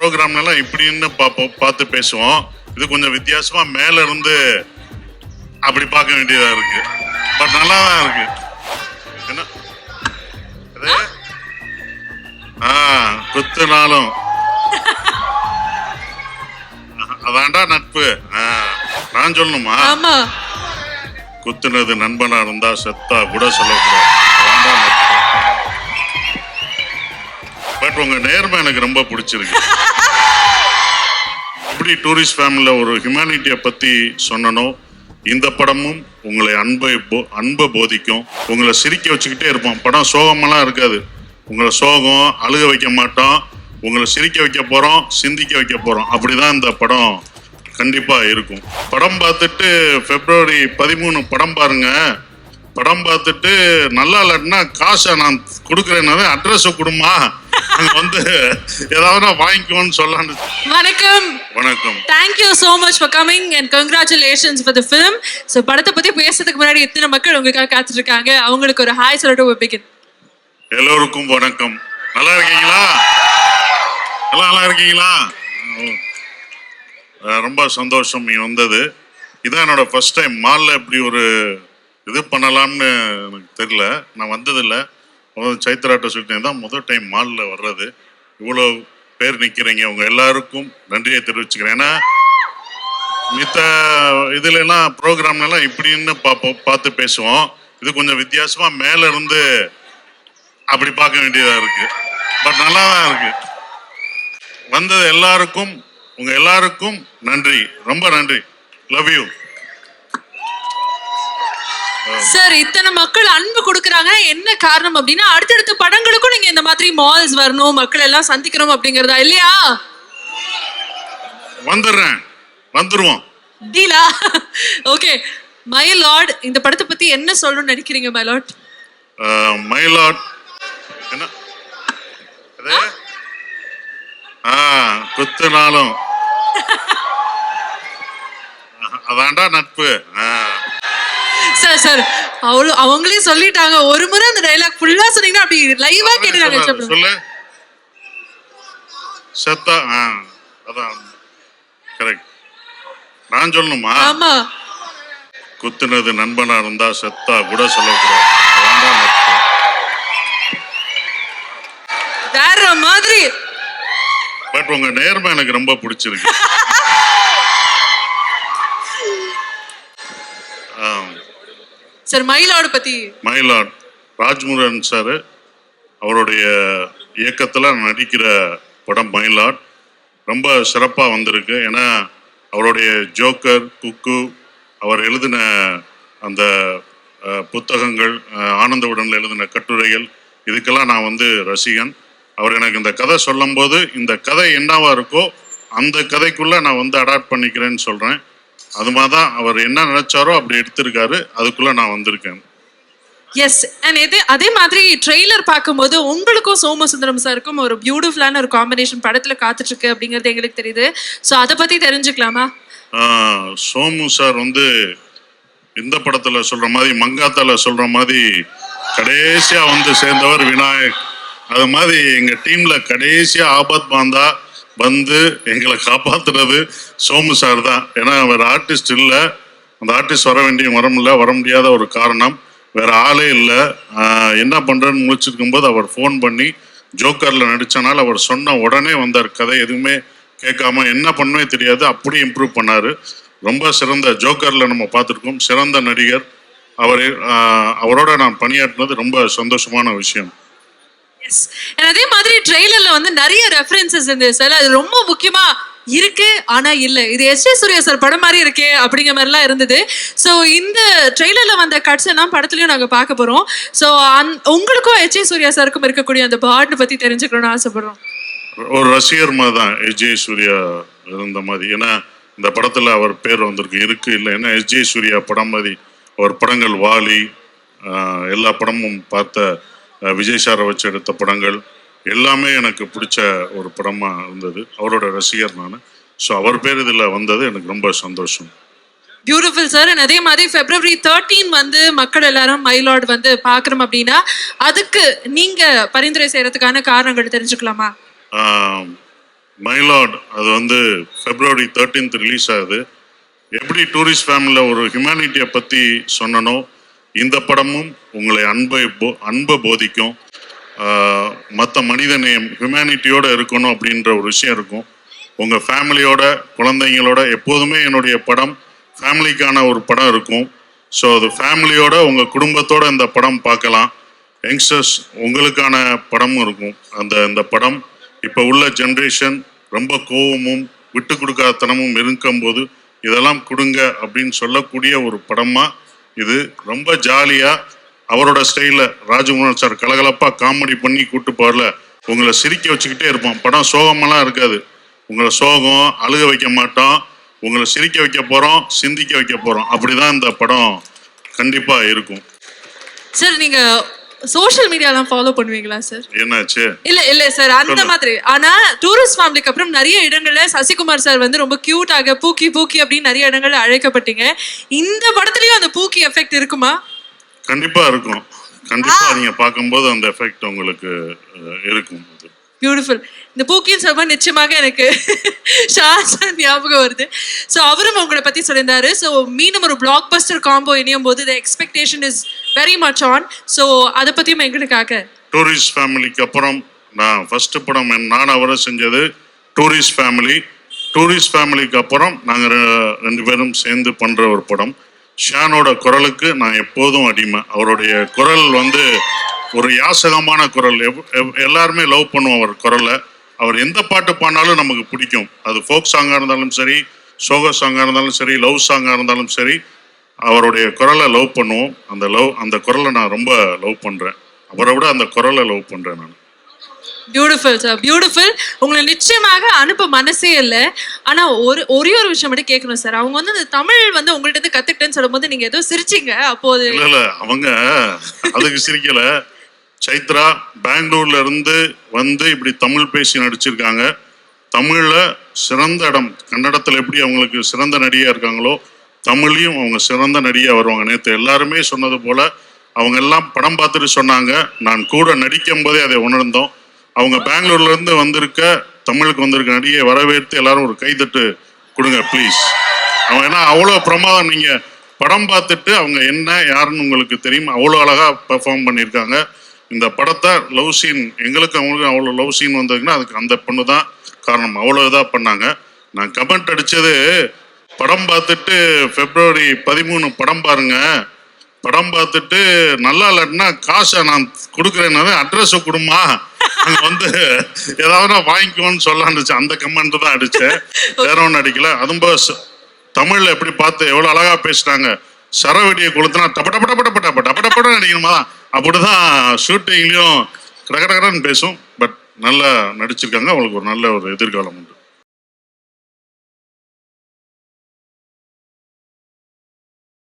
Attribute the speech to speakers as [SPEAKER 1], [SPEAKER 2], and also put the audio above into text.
[SPEAKER 1] ப்ரோக்ராம்லாம் இப்படின்னு பார்த்து பேசுவோம். இது கொஞ்சம் வித்தியாசமா மேல இருந்து அப்படி பார்க்க வேண்டியதா இருக்கு. பட் நல்லா தான் இருக்கு. என்ன குத்துனாலும் அதான்டா நட்பு. நான் சொல்லணுமா? குத்துனது நண்பனா இருந்தா செத்தா கூட சொல்லக்கூடாது. அதான்டா நட்பு. பட் உங்க நேர்மை எனக்கு ரொம்ப பிடிச்சிருக்கு. இப்படி டூரிஸ்ட் ஃபேமிலியில் ஒரு ஹியூமனிட்டியை பற்றி சொன்னனும். இந்த படமும் உங்களை அன்பை போதிக்கும். உங்களை சிரிக்க வச்சுக்கிட்டே இருப்போம். படம் சோகமெல்லாம் இருக்காது. உங்களை சோகம் அழுக வைக்க மாட்டோம். உங்களை சிரிக்க வைக்க போகிறோம், சிந்திக்க வைக்க போகிறோம். அப்படிதான் இந்த படம் கண்டிப்பாக இருக்கும். படம் பார்த்துட்டு February 13 படம் பாருங்க. படம் பார்த்துட்டு நல்லா இல்லைன்னா காசை நான் கொடுக்குறேன்னு அட்ரஸை கொடுமா, அங்கே வந்து ஏதாவது நான் வாங்கிக்கோன்னு சொல்லலான்னு.
[SPEAKER 2] வணக்கம்.
[SPEAKER 1] வணக்கம்.
[SPEAKER 2] Thank you so much for coming and congratulations for the film. So படத்தை பத்தி பேசுறதுக்கு முன்னாடி எத்தனை மக்கள் உங்களுக்காக காத்துட்டு இருக்காங்க, அவங்களுக்கு ஒரு ஹாய் சொல்லிட்டு begin.
[SPEAKER 1] எல்லோருக்கும் வணக்கம். நல்லா இருக்கீங்களா? நல்லா இருக்கீங்களா? ரொம்ப சந்தோஷம் நீ வந்தது. இதான் என்னோட ஃபர்ஸ்ட் டைம் மாலில் இப்படி ஒரு இது பண்ணலாம்னு எனக்கு தெரியல. நான் வந்ததில்லை. சைத்ராட்ட சொல்லிட்டேன், தான் முதல் டைம் மாலில் வர்றது. இவ்வளோ பேர் நிற்கிறீங்க, உங்கள் எல்லாருக்கும் நன்றியை தெரிவிச்சுக்கிறேன். ஏன்னா மித்த இதுலலாம் ப்ரோக்ராம்லாம் இப்படின்னு பார்த்து பேசுவோம். இது கொஞ்சம் வித்தியாசமாக மேலே இருந்து அப்படி பார்க்க வேண்டியதாக இருக்கு. பட் நல்லா தான் இருக்கு. வந்தது எல்லாருக்கும் உங்கள் எல்லாருக்கும் நன்றி, ரொம்ப நன்றி. Love you
[SPEAKER 2] sir. இத்தனை மக்கள் அன்பு கொடுக்குறாங்க, என்ன காரணம் அப்படின்னா அடுத்தடுத்த படங்களுக்கும் நீங்க இந்த மாதிரி மால்ஸ் வரணும், மக்கள் எல்லாம் சந்திக்கணும் அப்படிங்கறதா இல்லையா?
[SPEAKER 1] வந்துருவோம்
[SPEAKER 2] டீலா? ஓகே, மை லார்ட், இந்த படத்தை பத்தி என்ன சொல்லணும்னு நினைக்கிறீங்க மை லார்ட்?
[SPEAKER 1] மை லார்ட் என்ன குத்துனாலும் அதான்டா நட்பு.
[SPEAKER 2] சார் அவங்களே சொல்லிட்டாங்க. ஒரு முறை அந்த டயலாக் ஃபுல்லா சொன்னீங்கன்னா அப்படி லைவா கேட்டுறாங்க.
[SPEAKER 1] சொல்லு. செத்தா அதான் கரெக்ட். நான் சொல்லணுமா?
[SPEAKER 2] ஆமா.
[SPEAKER 1] குத்துனது நண்பனா இருந்தா செத்தா கூட சொல்லக்கூடாது. அதான்டா நட்பு.
[SPEAKER 2] வேற மாதிரி.
[SPEAKER 1] பட் உங்க நேர்மை எனக்கு ரொம்ப பிடிச்சிருக்கு.
[SPEAKER 2] சார் மயிலாடு பத்தி.
[SPEAKER 1] மயிலாட் ராஜ்முருகன் சார் அவருடைய இயக்கத்தில் நடிக்கிற படம் மயிலாட் ரொம்ப சிறப்பாக வந்திருக்கு. ஏன்னா அவருடைய ஜோக்கர், குக்கு, அவர் எழுதின அந்த புத்தகங்கள், ஆனந்தவுடனில் எழுதின கட்டுரைகள், இதுக்கெல்லாம் நான் வந்து ரசிகன். அவர் எனக்கு இந்த கதை சொல்லும் போது இந்த கதை என்னவா இருக்கோ அந்த கதைக்குள்ளே நான் வந்து அடாப்ட் பண்ணிக்கிறேன்னு சொல்கிறேன். அது மாதிரி தான் அவர் என்ன நினைச்சாரோ அப்படி எடுத்திருக்காரு. அதுக்குள்ள நான் வந்திருக்கேன்.
[SPEAKER 2] எஸ். அண்ட் அதே மாதிரி ட்ரெய்லர் பார்க்கும்போது உங்களுக்கும் சோமசுந்தரம் சாருக்கும் ஒரு பியூட்டிஃபுல்லான ஒரு காம்பினேஷன் படத்துல காத்துட்டு இருக்கு அப்படிங்கிறது எங்களுக்கு தெரியுது. ஸோ அதை பத்தி தெரிஞ்சுக்கலாமா?
[SPEAKER 1] சோமு சார் வந்து இந்த படத்துல சொல்ற மாதிரி, மங்காத்தால சொல்ற மாதிரி கடைசியா வந்து சேர்ந்தவர் விநாயக். அது மாதிரி எங்க டீம்ல கடைசியா ஆபத் பாந்தா வந்து எங்களை காப்பாத்துறது சோமு சார் தான். ஏன்னா வேற ஆர்டிஸ்ட் இல்லை. அந்த ஆர்டிஸ்ட் வர முடியாத ஒரு காரணம், வேற ஆளே இல்லை. என்ன பண்றேன்னு முடிச்சிருக்கும் போது அவர் ஃபோன் பண்ணி ஜோக்கர்ல நடிச்சனால அவர் சொன்ன உடனே வந்தார். கதை எதுவுமே கேட்காம என்ன பண்ணவே தெரியாது, அப்படி இம்ப்ரூவ் பண்ணாரு. ரொம்ப சிறந்த ஜோக்கர்ல நம்ம பார்த்துருக்கோம். சிறந்த நடிகர். அவரோட நான் பணியாற்றினது ரொம்ப சந்தோஷமான விஷயம்.
[SPEAKER 2] அதே மாதிரி ட்ரெய்லர்ல வந்து நிறைய ரெஃபரன்சஸ் இருந்தது சார். அது ரொம்ப முக்கியமா இருக்கு, ஆனா இல்ல இது S.J. சூர்யா சார் படம் மாதிரி இருக்கே அப்படிங்கிற மாதிரிலாம் இருந்தது. ஸோ இந்த ட்ரெய்லர்ல வந்த கட்ஸ் எல்லாம் படத்துலயும் நாங்க பார்க்க போறோம். ஸோ உங்களுக்கும் S.J. சூர்யா சாருக்கும் இருக்கக்கூடிய அந்த பாண்ட் பத்தி தெரிஞ்சுக்கணும்னு ஆசைப்படுறோம்.
[SPEAKER 1] ஒரு ரசிகர் மாதிரி தான் S.J. சூர்யா இருந்த மாதிரி. ஏன்னா இந்த படத்துல அவர் பேர் இருக்கு இல்லை. ஏன்னா S.J. சூர்யா படம் மாதிரி அவர் படங்கள், வாலி, எல்லா படமும் பார்த்த விஜய் சாரை வச்சு எடுத்த படங்கள் எல்லாமே எனக்கு பிடிச்ச ஒரு படமாக இருந்தது. அவரோட ரசிகர் நான். ஸோ அவர் பேர் இதில் வந்தது எனக்கு ரொம்ப சந்தோஷம்.
[SPEAKER 2] Beautiful sir. அதே மாதிரி February 13 வந்து மக்கள் எல்லாரும் மயிலாட் வந்து பார்க்குறோம் அப்படின்னா அதுக்கு நீங்க பரிந்துரை செய்யறதுக்கான காரணங்கள் தெரிஞ்சுக்கலாமா?
[SPEAKER 1] மைலாட் அது வந்து February 13th ரிலீஸ் ஆகுது. எப்படி டூரிஸ்ட் ஃபேமிலியில் ஒரு ஹியூமனிட்டியை பற்றி சொன்னனோ இந்த படமும் உங்களை அன்பை போதிக்கும். மற்ற மனிதநேயம் ஹியூமனிட்டியோடு இருக்கணும் அப்படின்ற ஒரு விஷயம் இருக்கும். உங்கள் ஃபேமிலியோட குழந்தைங்களோட எப்போதுமே என்னுடைய படம் ஃபேமிலிக்கான ஒரு படம் இருக்கும். ஸோ அது ஃபேமிலியோட உங்கள் குடும்பத்தோட இந்த படம் பார்க்கலாம். யங்ஸ்டர்ஸ் உங்களுக்கான படமும் இருக்கும். இந்த படம் இப்போ உள்ள ஜென்ரேஷன் ரொம்ப கோவமும் விட்டு கொடுக்காதனமும் இருக்கும்போது இதெல்லாம் கொடுங்க அப்படின்னு சொல்லக்கூடிய ஒரு படமாக இது ரொம்ப ஜாலியாக அவரோட ஸ்டைலில் ராஜ்குமார் சார் கலகலப்பாக காமெடி பண்ணி கூட்டு போகல உங்களை சிரிக்க வச்சுக்கிட்டே இருப்போம். படம் சோகமெல்லாம் இருக்காது. உங்களை சோகம் அழுக வைக்க மாட்டோம். உங்களை சிரிக்க வைக்க போகிறோம், சிந்திக்க வைக்க போகிறோம். அப்படி தான் இந்த படம் கண்டிப்பாக இருக்கும்.
[SPEAKER 2] சார் நீங்க சோஷியல் மீடியாலாம் ஃபாலோ பண்ணுவீங்களா சார்?
[SPEAKER 1] என்னாச்சு?
[SPEAKER 2] இல்ல சார் அந்த மாதிரி. ஆனா டூரிஸ்ட் ஃபேமிலிக்கு அப்புறம் நிறைய இடங்கள்ல சசிகுமார் சார் வந்து ரொம்ப கியூட்டாக பூக்கி அப்படின்னு நிறைய இடங்கள்ல அழைக்கப்பட்டீங்க. இந்த படத்துலயும் அந்த பூக்கி எஃபெக்ட் இருக்குமா?
[SPEAKER 1] கண்டிப்பா இருக்கும். கண்டிப்பா நீங்க பார்க்கும்போது அந்த எஃபெக்ட் உங்களுக்கு இருக்கும்.
[SPEAKER 2] பியூட்டிஃபுல். இந்த பூக்கின்னு சொல்லும்போது நிச்சயமாக எனக்கு ஷாஜான் ஞாபகம் வருது. ஸோ அவரும் உங்களை பற்றி சொல்லியிருந்தாரு. ஸோ மீண்டும் ஒரு பிளாக் பஸ்டர் காம்போ இணையும் போது the expectation is very much on. So அதை பற்றியும் எங்களுக்காக.
[SPEAKER 1] டூரிஸ்ட் ஃபேமிலிக்கு அப்புறம் நான் ஃபர்ஸ்ட் படம் நான் அவரை செஞ்சது டூரிஸ்ட் ஃபேமிலி. டூரிஸ்ட் ஃபேமிலிக்கு அப்புறம் நாங்கள் 2 பேரும் சேர்ந்து பண்ணுற ஒரு படம். ஷானோட குரலுக்கு நான் எப்போதும் அடிமை. அவருடைய குரல் வந்து ஒரு யாசகமான குரல். எல்லாருமே லவ் பண்ணுவோம் அவர் குரலை. அவர் எந்த பாட்டு பாடினாலும் நமக்கு பிடிக்கும். அது ஃபோக் சாங்காக இருந்தாலும் சரி, சோக சாங்காக இருந்தாலும் சரி, லவ் சாங்காக இருந்தாலும் சரி, அவருடைய குரலை லவ் பண்ணுவோம். அந்த குரலை நான் ரொம்ப லவ் பண்ணுறேன். அவரை விட அந்த குரலை லவ் பண்ணுறேன் நான்.
[SPEAKER 2] Beautiful sir, beautiful. உங்களை நிச்சயமாக அனுப்ப மனசே இல்லை. ஆனா ஒரே ஒரு விஷயம் மட்டும் கேட்கணும் சார். அவங்க வந்து இந்த தமிழ் வந்து உங்கள்ட்ட இருந்து கத்துக்கிட்டேன்னு சொல்லும் போது நீங்க ஏதோ சிரிச்சிங்க. அப்போது
[SPEAKER 1] இல்ல அவங்க அதுக்கு சிரிக்கல. சைத்ரா பெங்களூர்ல இருந்து வந்து இப்படி தமிழ் பேசி நடிச்சிருக்காங்க. தமிழ்ல சிறந்த இடம். கன்னடத்துல எப்படி அவங்களுக்கு சிறந்த நடிகையா இருக்காங்களோ தமிழையும் அவங்க சிறந்த நடிகையா வருவாங்க. நேற்று எல்லாருமே சொன்னது போல அவங்க எல்லாம் படம் பார்த்துட்டு சொன்னாங்க. நான் கூட நடிக்கும் போதே அதை உணர்ந்தோம். அவங்க பெங்களூர்ல இருந்து வந்திருக்க தமிழுக்கு வந்திருக்க நடிகையை வரவேற்று எல்லாரும் ஒரு கைதட்டு கொடுங்க ப்ளீஸ். அவங்க ஏன்னா அவ்வளோ பிரமாதம். நீங்க படம் பார்த்துட்டு அவங்க என்ன யாருன்னு உங்களுக்கு தெரியும். அவ்வளோ அழகா பெர்ஃபார்ம் பண்ணியிருக்காங்க. இந்த படத்தை லவ் சீன் எங்களுக்கு அவங்களுக்கு அவ்வளோ லவ் சீன் வந்ததுன்னா அதுக்கு அந்த பொண்ணு தான் காரணம். அவ்வளோ இதாக பண்ணாங்க. நான் கமெண்ட் அடித்தது படம் பார்த்துட்டு February 13 படம் பாருங்க, படம் பார்த்துட்டு நல்லா இல்லைன்னா காசை நான் கொடுக்குறேன்னு அட்ரஸை கொடுமா, அங்கே வந்து ஏதாவது நான் வாங்கிக்கோன்னு சொல்லான்னு அந்த கமெண்ட் தான் அடித்தேன். வேற ஒன்றும் அடிக்கல. அதுவும் தமிழில் எப்படி பார்த்து எவ்வளோ அழகாக பேசுகிறாங்க. சரவெடியை கொளுத்துனா டப்பட நடிக்கணுமா தான். அப்படிதான் ஷூட்டிங்லேயும் கடகடன்னு பேசும். பட் நல்லா நடிச்சிருக்காங்க. அவங்களுக்கு ஒரு நல்ல ஒரு எதிர்காலம் உண்டு.